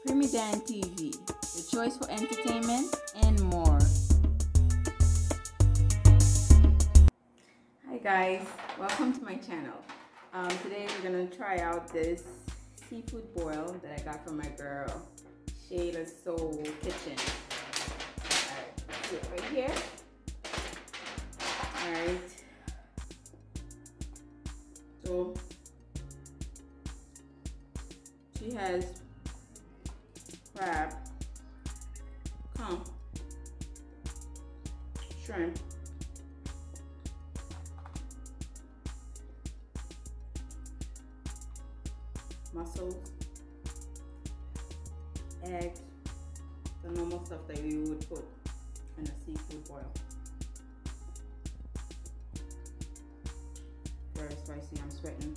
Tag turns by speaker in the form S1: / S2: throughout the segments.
S1: Primidan TV, your choice for entertainment and more. Hi guys, welcome to my channel. Today we're gonna try out this seafood boil that I got from my girl Shayla's Soul Kitchen. Alright, put it right here. Alright. So she has crab, conch, shrimp, mussels, eggs, the normal stuff that you would put in a seafood boil. Very spicy, I'm sweating.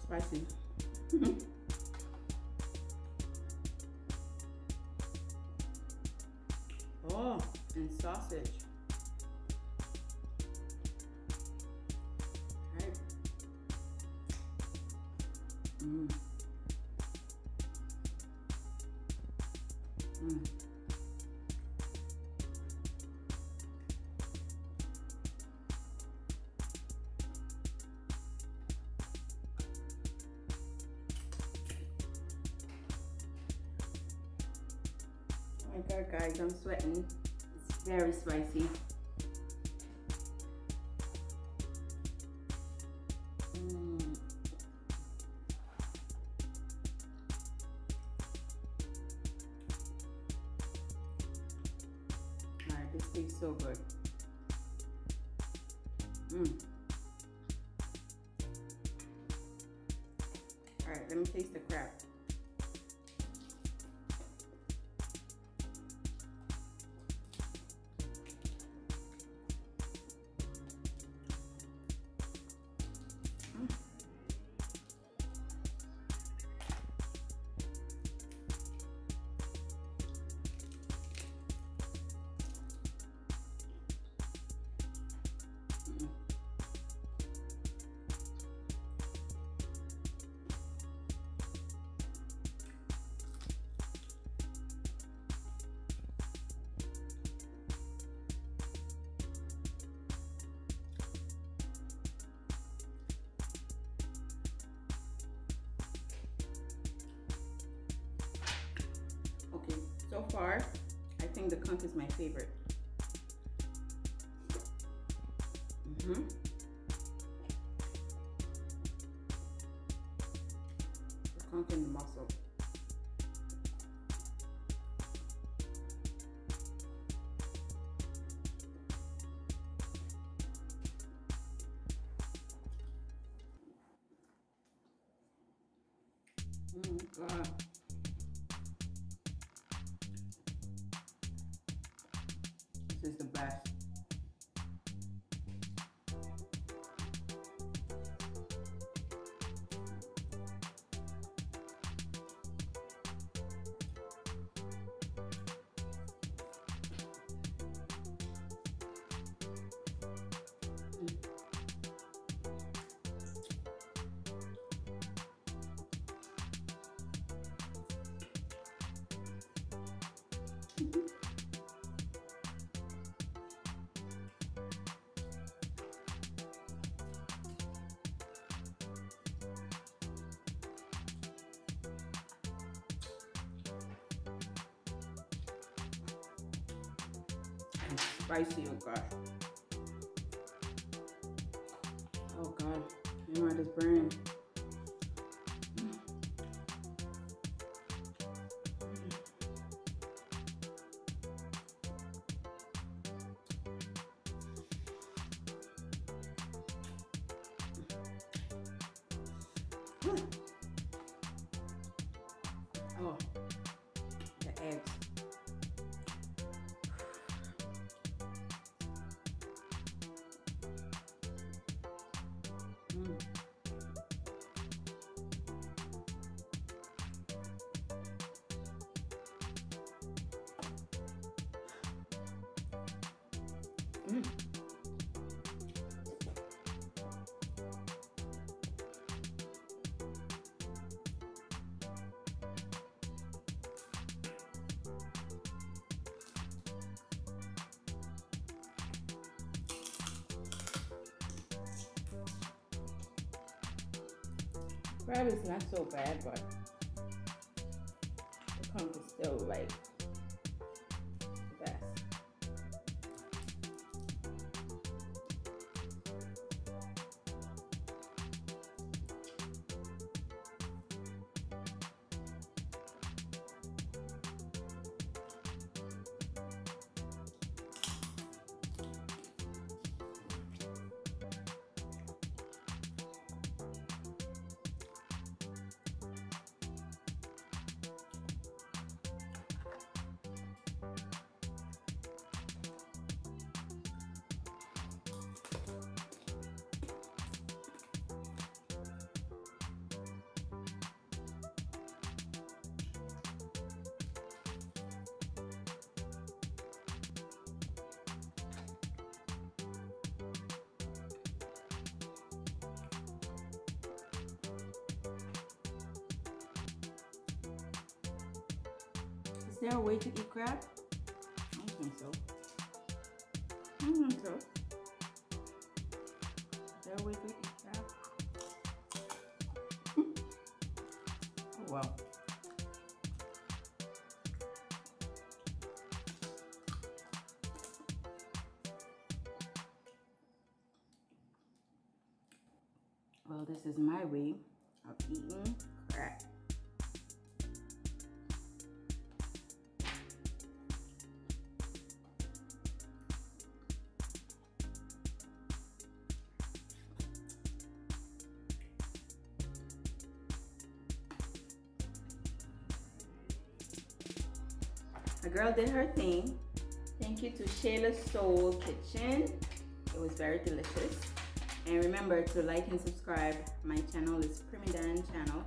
S1: Spicy. Oh, and sausage. Right. Mm. Mm. Oh my god, guys, I'm sweating. It's very spicy. Alright, this tastes so good. Alright, let me taste the crab. Okay, so far, I think the conch is my favorite. The conch and the mussel. God. This is the best. And spicy, oh god. Oh god, my mouth is burning. Oh, the eggs. crab is not so bad, but the conch is still like the best. Is there a way to eat crab? I don't think so. I don't think so. Is there a way to eat crab? Oh wow. Well, this is my way of eating crab. The girl did her thing. Thank you to Shayla's Soul Kitchen. It was very delicious. And remember to like and subscribe. My channel is Primidan channel.